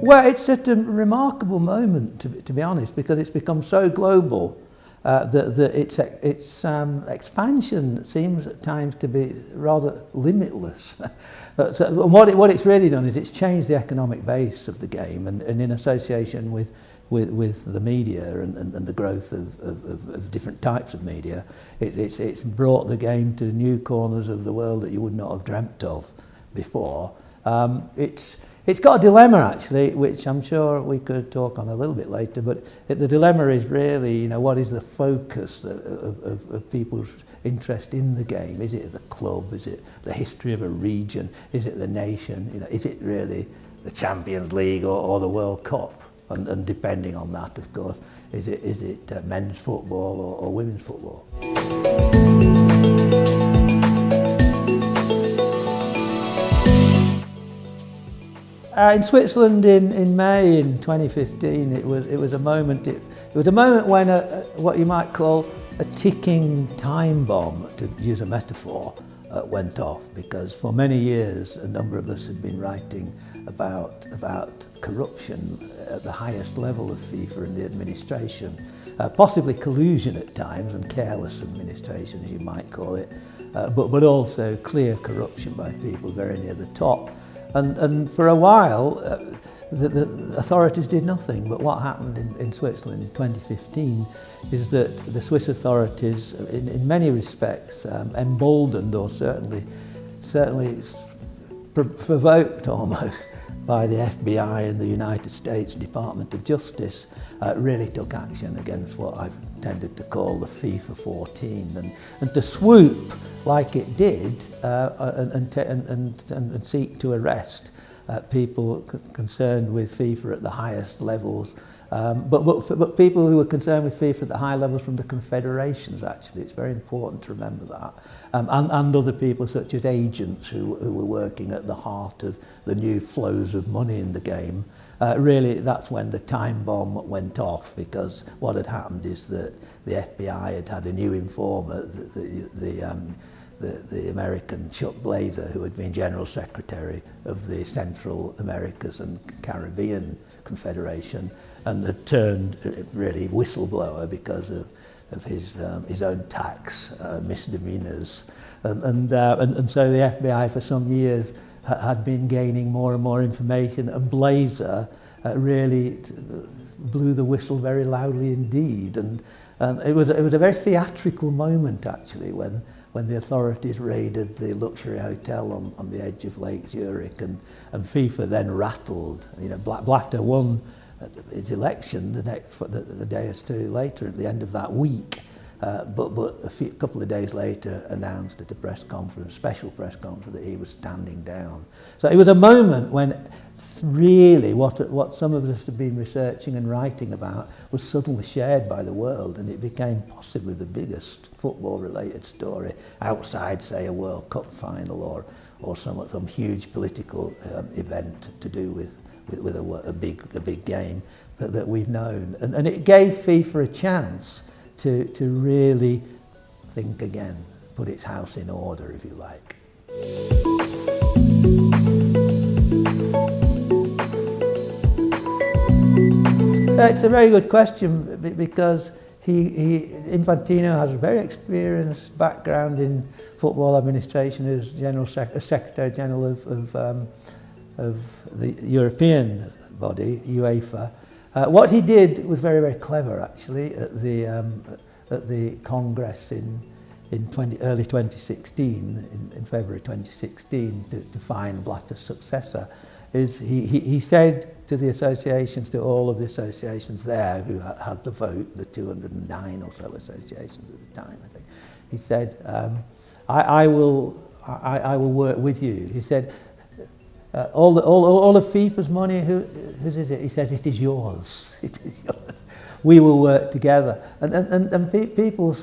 Well, it's such a remarkable moment, to be honest, because it's become so global that its expansion seems at times to be rather limitless. So what it's really done is it's changed the economic base of the game, and in association with the media and the growth of different types of media, it's brought the game to new corners of the world that you would not have dreamt of before. It's got a dilemma, actually, which I'm sure we could talk on a little bit later, but the dilemma is really, what is the focus of people's interest in the game? Is it the club? Is it the history of a region? Is it the nation? Is it really the Champions League or the World Cup? And depending on that, of course, is it men's football or women's football? In Switzerland in May in 2015, it was a moment. It was a moment when what you might call a ticking time bomb, to use a metaphor, went off, because for many years a number of us had been writing about corruption at the highest level of FIFA and the administration, possibly collusion at times and careless administration, as you might call it, but also clear corruption by people very near the top. And for a while, the authorities did nothing. But what happened in Switzerland in 2015 is that the Swiss authorities, in many respects, emboldened or certainly provoked almost by the FBI and the United States Department of Justice, really took action against what I've tended to call the FIFA 14, and to swoop like it did and seek to arrest people concerned with FIFA at the highest levels, but people who were concerned with FIFA at the high levels from the confederations. Actually, it's very important to remember that, and other people such as agents who were working at the heart of the new flows of money in the game. Really, that's when the time bomb went off, because what had happened is that the FBI had a new informer, the American Chuck Blazer, who had been General Secretary of the Central Americas and Caribbean Confederation, and had turned really whistleblower because of his own tax misdemeanors, and so the FBI for some years had been gaining more and more information, and Blazer really blew the whistle very loudly indeed, and it was a very theatrical moment, actually, when the authorities raided the luxury hotel on the edge of Lake Zurich, and FIFA then rattled. Blatter won his election the day or two later, at the end of that week, but a couple of days later announced at a special press conference, that he was standing down. So it was a moment when really what some of us have been researching and writing about was suddenly shared by the world, and it became possibly the biggest football-related story outside, say, a World Cup final or some huge political event to do with a big game that we've known, and it gave FIFA a chance to really think again, put its house in order, if you like. It's a very good question, because Infantino has a very experienced background in football administration as Secretary General of the European body, UEFA. What he did was very, very clever, actually, at the Congress in early 2016, in February 2016, to find Blatter's successor. He said to the associations, to all of the associations there who had the vote, the 209 or so associations at the time, I think, he said, I will work with you. He said, all of FIFA's money, whose is it? He says, it is yours. It is yours. We will work together. And people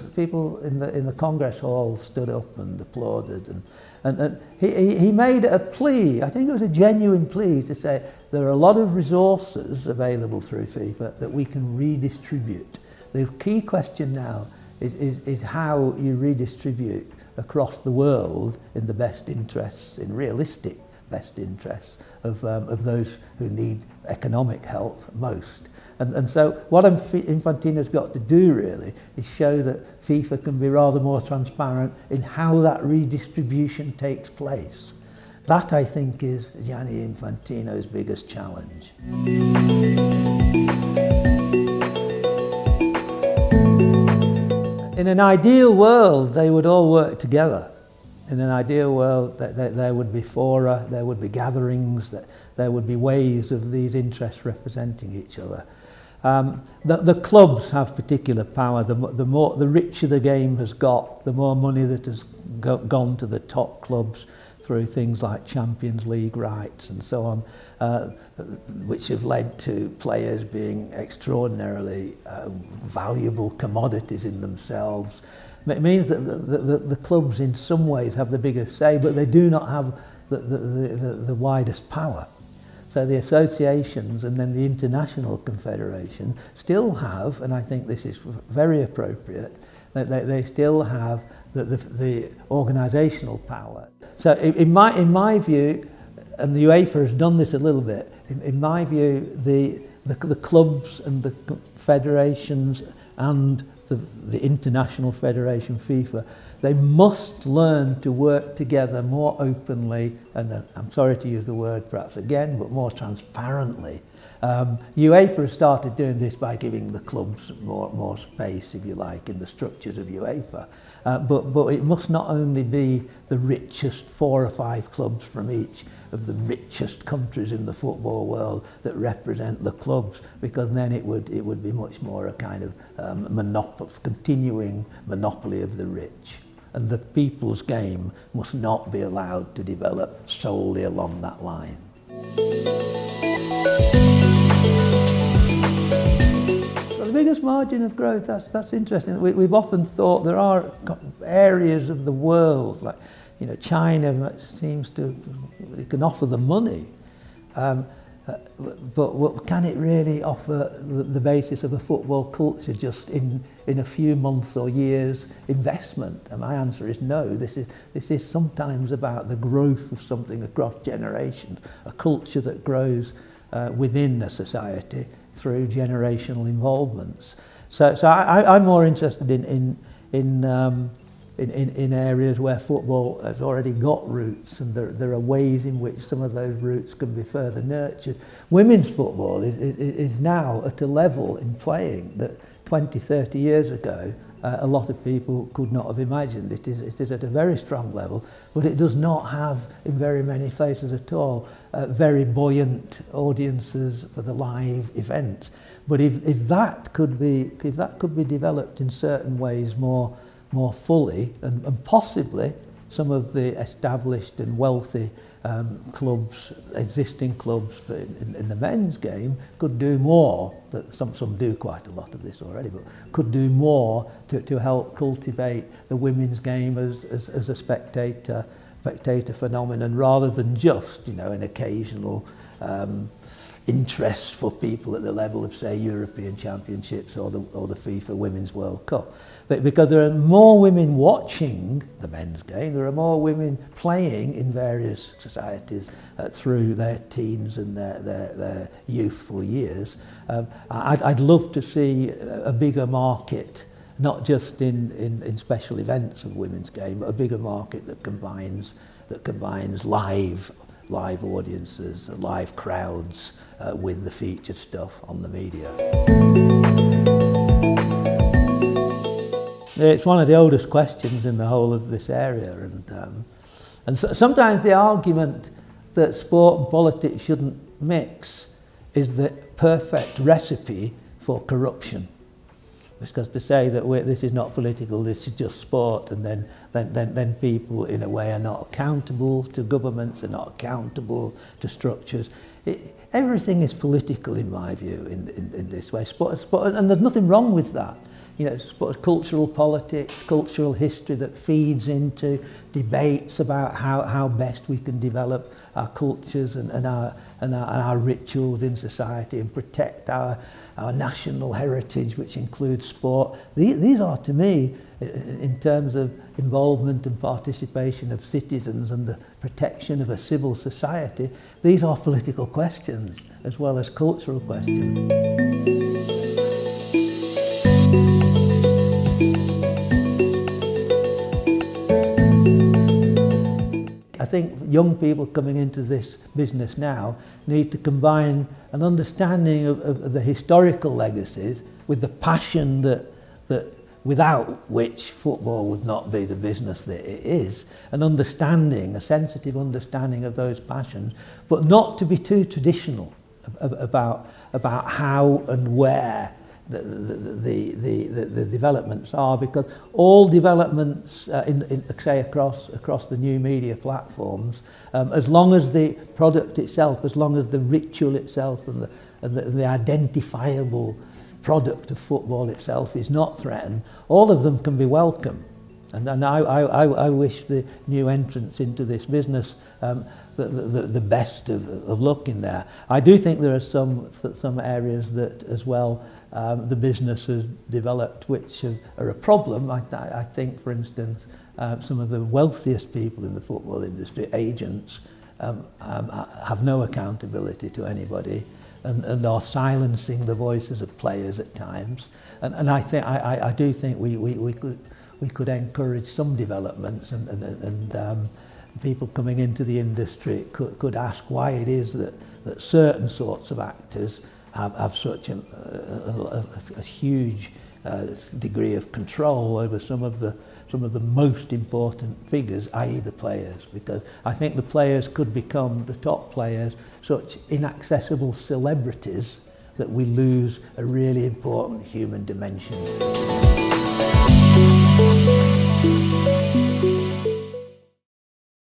in the Congress Hall stood up and applauded. And he made a plea, I think it was a genuine plea, to say there are a lot of resources available through FIFA that we can redistribute. The key question now is how you redistribute across the world in the best interests, in realistic best interests of those who need economic help most. And so what Infantino's got to do really is show that FIFA can be rather more transparent in how that redistribution takes place. That, I think, is Gianni Infantino's biggest challenge. In an ideal world, they would all work together. In an ideal world, there would be fora, there would be gatherings, there would be ways of these interests representing each other. The clubs have particular power. The richer the game has got, the more money that has gone to the top clubs through things like Champions League rights and so on, which have led to players being extraordinarily valuable commodities in themselves. It means that the clubs in some ways have the biggest say, but they do not have the widest power. So the associations and then the International Confederation still have, and I think this is very appropriate, they still have the organisational power. So in my view, and the UEFA has done this a little bit, in my view, the clubs and the federations and the International Federation, FIFA, they must learn to work together more openly, and I'm sorry to use the word perhaps again, but more transparently. UEFA has started doing this by giving the clubs more space, if you like, in the structures of UEFA. But it must not only be the richest 4 or 5 clubs from each of the richest countries in the football world that represent the clubs, because then it would be much more a kind of continuing monopoly of the rich. And the people's game must not be allowed to develop solely along that line. The biggest margin of growth, that's interesting. We've often thought there are areas of the world, like China seems to, it can offer the money, but can it really offer the basis of a football culture just in a few months or years investment? And my answer is no. This is sometimes about the growth of something across generations, a culture that grows within a society through generational involvements. So I'm more interested in areas where football has already got roots, and there are ways in which some of those roots can be further nurtured. Women's football is now at a level in playing that 20, 30 years ago a lot of people could not have imagined. It is at a very strong level, but it does not have, in very many places at all, very buoyant audiences for the live events. But if that could be developed in certain ways more fully, and possibly some of the established and wealthy clubs, existing clubs in the men's game, could do more. That some do quite a lot of this already, but could do more to help cultivate the women's game as a spectator phenomenon, rather than just an occasional interest for people at the level of, say, European Championships or the FIFA Women's World Cup. But because there are more women watching the men's game, there are more women playing in various societies through their teens and their youthful years. I'd love to see a bigger market, not just in special events of women's game, but a bigger market that combines live audiences, live crowds with the featured stuff on the media. It's one of the oldest questions in the whole of this area, and sometimes the argument that sport and politics shouldn't mix is the perfect recipe for corruption. Because to say that this is not political, this is just sport, and then people in a way are not accountable to governments, are not accountable to structures. Everything is political in my view in this way. Sport, and there's nothing wrong with that. Sport, cultural politics, cultural history that feeds into debates about how best we can develop our cultures and our rituals in society and protect our national heritage, which includes sport. These are, to me, in terms of involvement and participation of citizens and the protection of a civil society, these are political questions as well as cultural questions. I think young people coming into this business now need to combine an understanding of the historical legacies with the passion that without which football would not be the business that it is, an understanding, a sensitive understanding of those passions, but not to be too traditional about how and where the developments are, because all developments say across the new media platforms, as long as the product itself, as long as the ritual itself and the identifiable product of football itself is not threatened, all of them can be welcome. And I wish the new entrants into this business the best of luck in there. I do think there are some areas that as well the business has developed which are a problem. I think, for instance, some of the wealthiest people in the football industry, agents, have no accountability to anybody and are silencing the voices of players at times. And I do think we could encourage some developments, and people coming into the industry could ask why it is that certain sorts of actors have such a huge degree of control over some of the most important figures, i.e. the players, because I think the players could become, the top players, such inaccessible celebrities that we lose a really important human dimension.